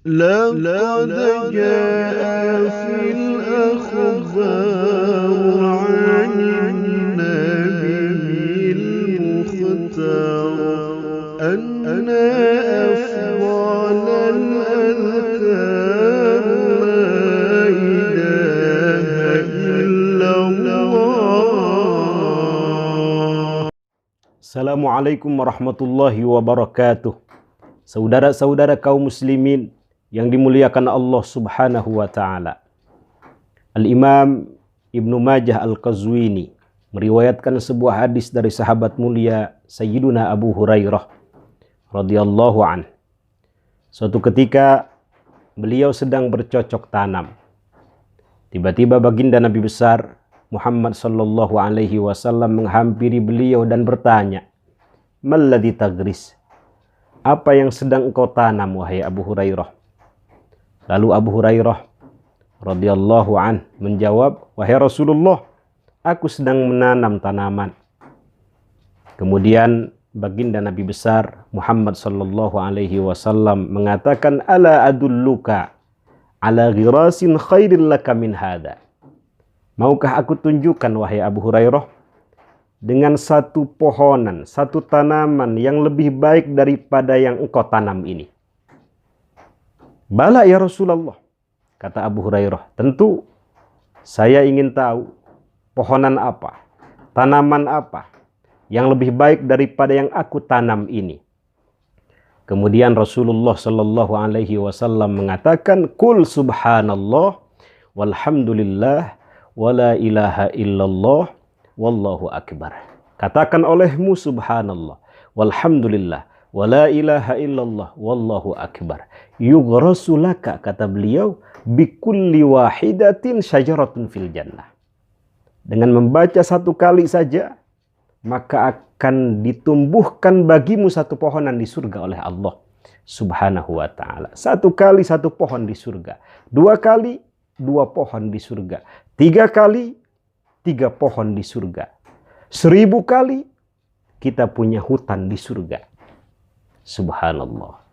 لقد جاء في الأخبار عن النبي المختار أن أفضل الأذكار لا إله إلا الله. Assalamualaikum warahmatullahi wabarakatuh. Saudara-saudara kaum muslimin yang dimuliakan Allah subhanahu wa ta'ala. Al-Imam Ibnu Majah Al-Qazwini meriwayatkan sebuah hadis dari sahabat mulia Sayyiduna Abu Hurairah radhiyallahu an. Suatu ketika beliau sedang bercocok tanam. Tiba-tiba baginda Nabi besar Muhammad sallallahu alaihi wasallam menghampiri beliau dan bertanya, "Malladzi tagris?" Apa yang sedang engkau tanam wahai Abu Hurairah? Lalu Abu Hurairah radhiyallahu an menjawab, "Wahai Rasulullah, aku sedang menanam tanaman." Kemudian baginda Nabi besar Muhammad sallallahu alaihi wasallam mengatakan, "Ala adulluka ala ghirasin khairil laka min hada." Maukah aku tunjukkan wahai Abu Hurairah dengan satu pohonan, satu tanaman yang lebih baik daripada yang engkau tanam ini? Bala ya Rasulullah, kata Abu Hurairah, tentu saya ingin tahu pohonan apa, tanaman apa yang lebih baik daripada yang aku tanam ini. Kemudian Rasulullah sallallahu alaihi wasallam mengatakan, "Qul subhanallah walhamdulillah wala ilaha illallah wallahu akbar." Katakan olehmu subhanallah walhamdulillah wala ilaha illallah wallahu akbar. Yughrasu laka, kata beliau, bikulli wahidatin syajaratun fil jannah. Dengan membaca satu kali saja, maka akan ditumbuhkan bagimu satu pohonan di surga oleh Allah subhanahu wa ta'ala. Satu kali satu pohon di surga. Dua kali dua pohon di surga. Tiga kali tiga pohon di surga. 1000 kali kita punya hutan di surga. Subhanallah.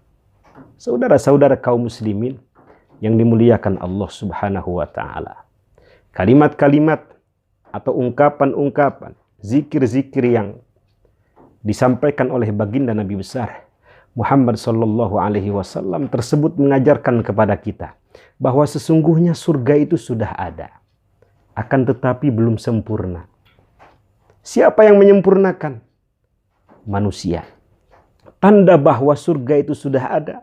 Saudara-saudara kaum muslimin yang dimuliakan Allah subhanahu wa ta'ala. Kalimat-kalimat atau ungkapan-ungkapan, zikir-zikir yang disampaikan oleh baginda Nabi besar Muhammad sallallahu alaihi wasallam tersebut mengajarkan kepada kita bahwa sesungguhnya surga itu sudah ada, akan tetapi belum sempurna. Siapa yang menyempurnakan? Manusia. Tanda bahwa surga itu sudah ada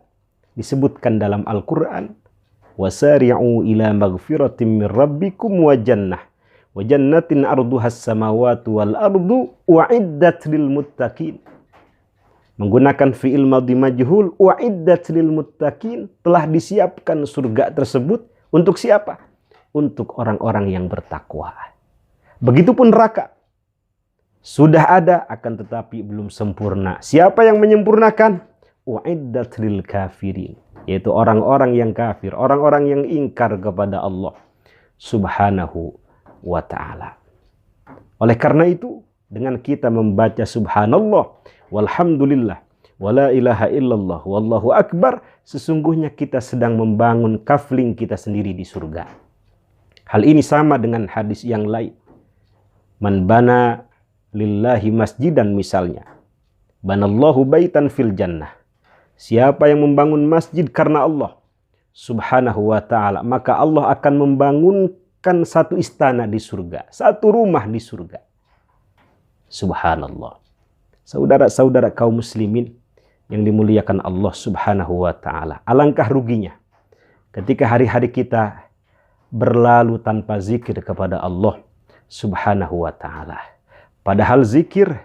disebutkan dalam Al-Quran. Wasari'u ila maghfiratin min rabbikum wa jannah wa jannatin arduhas samawati wal ardu u'iddat lil muttaqin. Menggunakan fi'il madhi majhul, u'iddat lil muttaqin, telah disiapkan surga tersebut untuk siapa? Untuk orang-orang yang bertakwa. Begitupun neraka. Sudah ada, akan tetapi belum sempurna. Siapa yang menyempurnakan? U'iddat lil kafirin, yaitu orang-orang yang kafir, orang-orang yang ingkar kepada Allah subhanahu wa ta'ala. Oleh karena itu, dengan kita membaca subhanallah walhamdulillah wala ilaha illallah wallahu akbar, sesungguhnya kita sedang membangun kafling kita sendiri di surga. Hal ini sama dengan hadis yang lain. Man bana lillahi masjidan, misalnya, banallahu baitan fil jannah. Siapa yang membangun masjid karena Allah subhanahu wa ta'ala, maka Allah akan membangunkan satu istana di surga, satu rumah di surga. Subhanallah. Saudara-saudara kaum muslimin yang dimuliakan Allah subhanahu wa ta'ala, alangkah ruginya ketika hari-hari kita berlalu tanpa zikir kepada Allah subhanahu wa ta'ala. Padahal zikir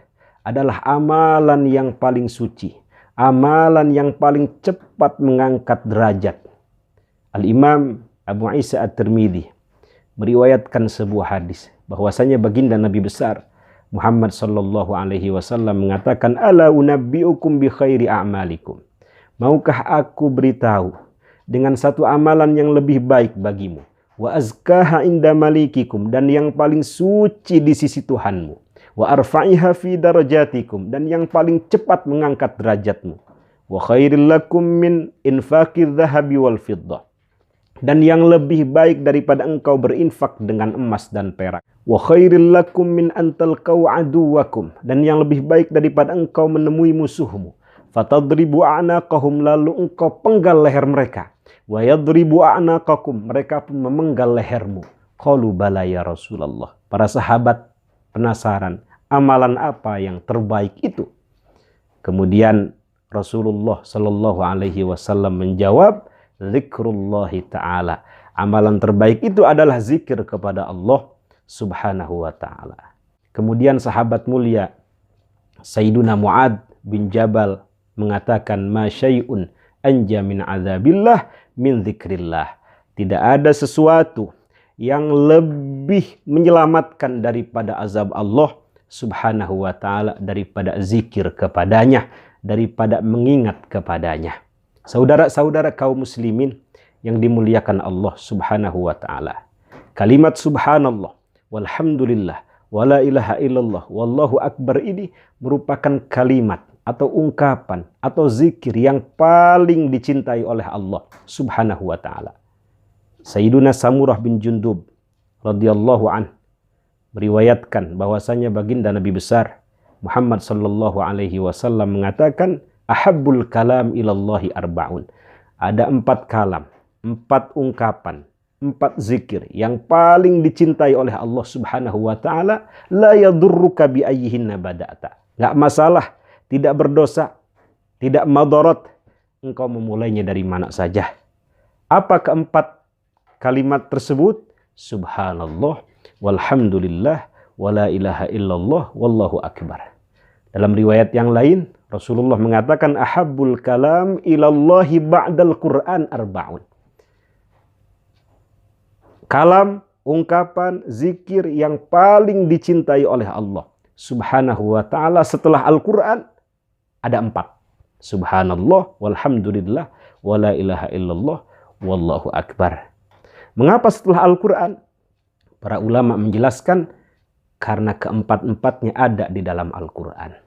adalah amalan yang paling suci, amalan yang paling cepat mengangkat derajat. Al-Imam Abu Isa At-Tirmidzi meriwayatkan sebuah hadis bahwasanya baginda Nabi besar Muhammad sallallahu alaihi wasallam mengatakan, "Ala unabbiukum bi khairi a'malikum." Maukah aku beritahu dengan satu amalan yang lebih baik bagimu? Wa azkaha inda malikikum, dan yang paling suci di sisi Tuhanmu. Wa arfa'iha fi darajatikum, dan yang paling cepat mengangkat derajatmu. wa khairil lakum min infaqidz zahabi wal fiddah. Dan yang lebih baik daripada engkau berinfak dengan emas dan perak. Wa khairil lakum min an talqau aduwakum. Dan yang lebih baik daripada engkau menemui musuhmu. Fatadribu a'naqahum, lalu engkau penggal leher mereka. Wa yadribu a'naqakum, mereka pun memenggal lehermu. Qalu bala ya Rasulullah. Para sahabat penasaran, amalan apa yang terbaik itu? Kemudian Rasulullah Shallallahu Alaihi Wasallam menjawab, zikrullahi ta'ala. Amalan terbaik itu adalah zikir kepada Allah Subhanahu wa ta'ala. Kemudian sahabat mulia Sayyiduna Mu'ad bin Jabal mengatakan, ma syai'un anja min azabillah min zikrillah. Tidak ada sesuatu yang lebih menyelamatkan daripada azab Allah Subhanahu wa ta'ala daripada zikir kepadanya, daripada mengingat kepadanya. Saudara-saudara kaum muslimin yang dimuliakan Allah Subhanahu wa ta'ala. Kalimat subhanallah, walhamdulillah, wala ilaha illallah, wallahu akbar ini merupakan kalimat atau ungkapan atau zikir yang paling dicintai oleh Allah Subhanahu wa ta'ala. Sayyiduna Samurah bin Jundub radhiyallahu an meriwayatkan bahwasanya baginda Nabi besar Muhammad sallallahu alaihi wasallam mengatakan, ahabbul kalam ilallahi arba'un. Ada 4 kalam, 4 ungkapan, 4 zikir yang paling dicintai oleh Allah Subhanahu wa ta'ala. La yadurruka bi ayyihinna bada'ta. Nggak masalah, tidak berdosa, tidak madarat engkau memulainya dari mana saja. Apa keempat kalimat tersebut? Subhanallah, walhamdulillah, wala ilaha illallah, wallahu akbar. Dalam riwayat yang lain, Rasulullah mengatakan, ahabbul kalam ilallahi ba'dal Qur'an arba'un. Kalam, ungkapan, zikir yang paling dicintai oleh Allah Subhanahu wa ta'ala setelah Al-Quran ada 4. Subhanallah, walhamdulillah, wala ilaha illallah, wallahu akbar. Mengapa setelah Al-Quran? Para ulama menjelaskan karena keempat-empatnya ada di dalam Al-Quran.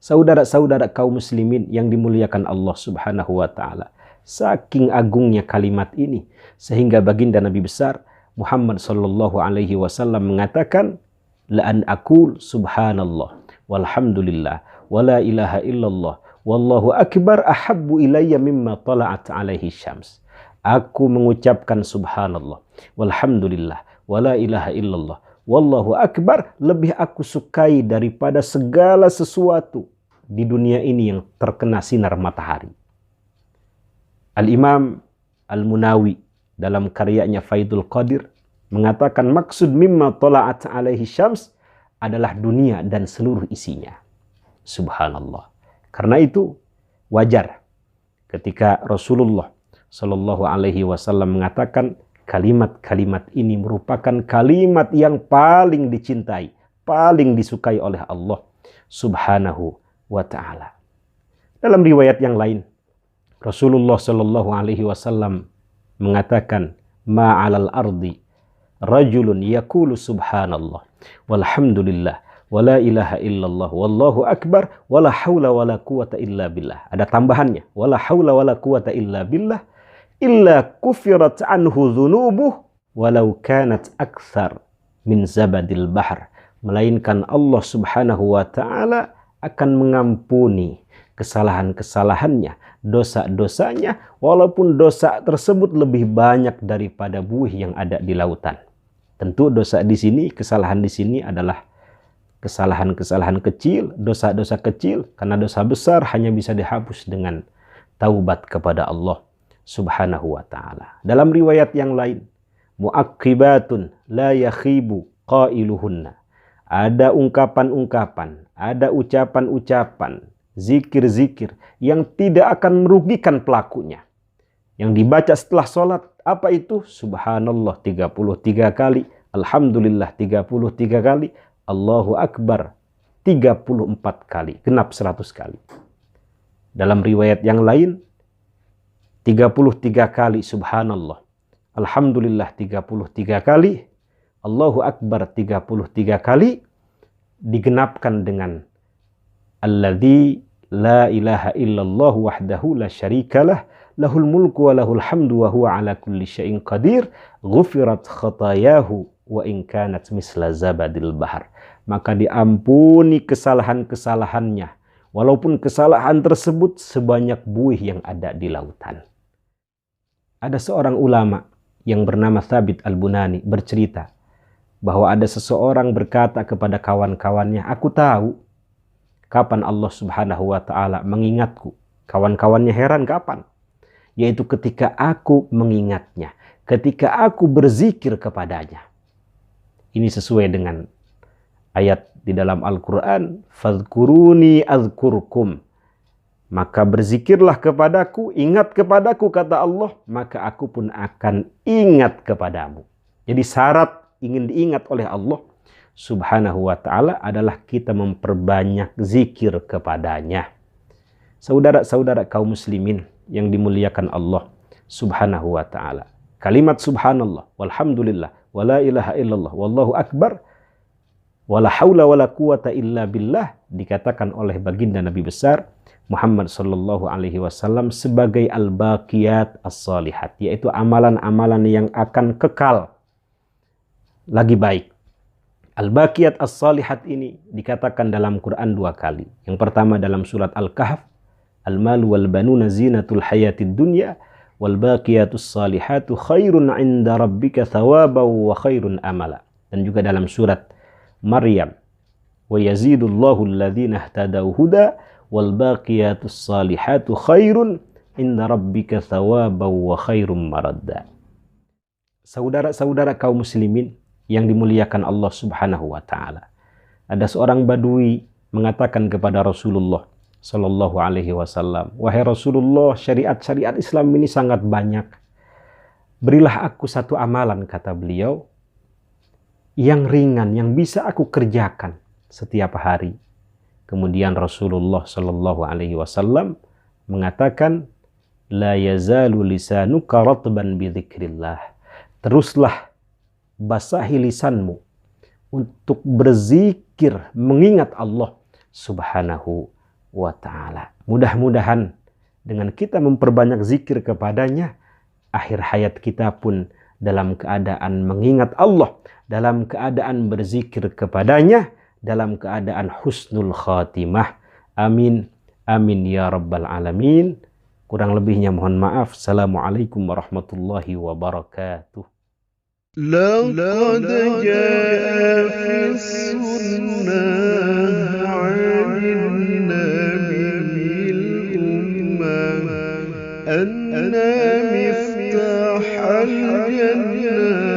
Saudara-saudara kaum muslimin yang dimuliakan Allah Subhanahu wa ta'ala. Saking agungnya kalimat ini sehingga baginda Nabi besar Muhammad sallallahu alaihi wasallam mengatakan, la an aqul subhanallah walhamdulillah wala ilaha illallah wallahu akbar ahabbu ilayya mimma tala'at alaihi syams. Aku mengucapkan subhanallah walhamdulillah wala ilaha illallah wallahu akbar lebih aku sukai daripada segala sesuatu di dunia ini yang terkena sinar matahari. Al-Imam Al-Munawi dalam karyanya Faidul Qadir mengatakan maksud mimma tala'at alaihi syams adalah dunia dan seluruh isinya. Subhanallah. Karena itu wajar ketika Rasulullah Shallallahu alaihi wasallam mengatakan kalimat-kalimat ini merupakan kalimat yang paling dicintai, paling disukai oleh Allah Subhanahu wa ta'ala. Dalam riwayat yang lain, Rasulullah Shallallahu alaihi wasallam mengatakan, ma'alal ardi rajulun yaqulu subhanallah walhamdulillah wala ilaha illallah wallahu akbar wala haula wala quwata illa billah. Ada tambahannya, wala haula wala quwata illa billah illa kufirat anhu dhunubuh walau kanat akthar min zabadil bahr. Melainkan Allah Subhanahu wa ta'ala akan mengampuni kesalahan-kesalahannya, dosa-dosanya, walaupun dosa tersebut lebih banyak daripada buih yang ada di lautan. Tentu dosa di sini, kesalahan di sini adalah kesalahan-kesalahan kecil, dosa-dosa kecil, karena dosa besar hanya bisa dihapus dengan taubat kepada Allah Subhanahu wa ta'ala. Dalam riwayat yang lain, mu'aqibatun la yakhibu qailuhunna. Ada ungkapan-ungkapan, ada ucapan-ucapan, zikir-zikir yang tidak akan merugikan pelakunya. Yang dibaca setelah sholat, apa itu? Subhanallah 33 kali, Alhamdulillah 33 kali, Allahu Akbar 34 kali, genap 100 kali. Dalam riwayat yang lain, 33 kali Subhanallah, Alhamdulillah 33 kali, Allahu Akbar 33 kali, digenapkan dengan alladzi La ilaha illallah wahdahu la syarikalah, lahul mulku wa lahul hamdu wa huwa ala kulli syai'in qadir, ghufirat khatayahu wa in kanat misla zabadil bahar. Maka diampuni kesalahan-kesalahannya, walaupun kesalahan tersebut sebanyak buih yang ada di lautan. Ada seorang ulama yang bernama Thabit Al-Bunani bercerita bahwa ada seseorang berkata kepada kawan-kawannya, aku tahu kapan Allah Subhanahu wa ta'ala mengingatku. Kawan-kawannya heran, kapan? Yaitu ketika aku mengingatnya, ketika aku berzikir kepadanya. Ini sesuai dengan ayat di dalam Al-Quran, fadhkuruni azkurkum. Maka berzikirlah kepadaku, ingat kepadaku, kata Allah, maka aku pun akan ingat kepadamu. Jadi syarat ingin diingat oleh Allah Subhanahu wa ta'ala adalah kita memperbanyak zikir kepadanya. Saudara-saudara kaum muslimin yang dimuliakan Allah Subhanahu wa ta'ala. Kalimat subhanallah, walhamdulillah, wala ilaha illallah, wallahu akbar, wala haula wala quwata illa billah dikatakan oleh baginda Nabi besar Muhammad sallallahu alaihi wasallam sebagai al-baqiyat as-salihat, yaitu amalan-amalan yang akan kekal lagi baik. Al-baqiyat as-salihat ini dikatakan dalam Quran 2 kali. Yang pertama dalam surat Al-Kahf, al-malu wal banuna zinatul hayatid dunya wal baqiyatus salihatu khairun 'inda rabbika thawaban wa khairun amala. Dan juga dalam surat Maryam, wa yazidullahu alladhina ihtadaw huda wal baqiyatus salihatu khairun inda rabbika thawaban wa khairum maradda. Saudara-saudara kaum muslimin yang dimuliakan Allah Subhanahu wa ta'ala. Ada seorang badui mengatakan kepada Rasulullah sallallahu alaihi wasallam, wahai Rasulullah, syariat-syariat Islam ini sangat banyak. Berilah aku satu amalan, kata beliau, yang ringan, yang bisa aku kerjakan setiap hari. Kemudian Rasulullah sallallahu alaihi wasallam mengatakan, la yazalu lisanuka ratban bi dzikrillah. Teruslah basahi lisanmu untuk berzikir, mengingat Allah Subhanahu wa ta'ala. Mudah-mudahan dengan kita memperbanyak zikir kepadanya, akhir hayat kita pun dalam keadaan mengingat Allah, dalam keadaan berzikir kepadanya, dalam keadaan husnul khatimah. Amin. Amin ya rabbal alamin. Kurang lebihnya mohon maaf. Assalamualaikum warahmatullahi wabarakatuh. لقد جاء في السنة عن النبي الأمة أن مفتاح الجنة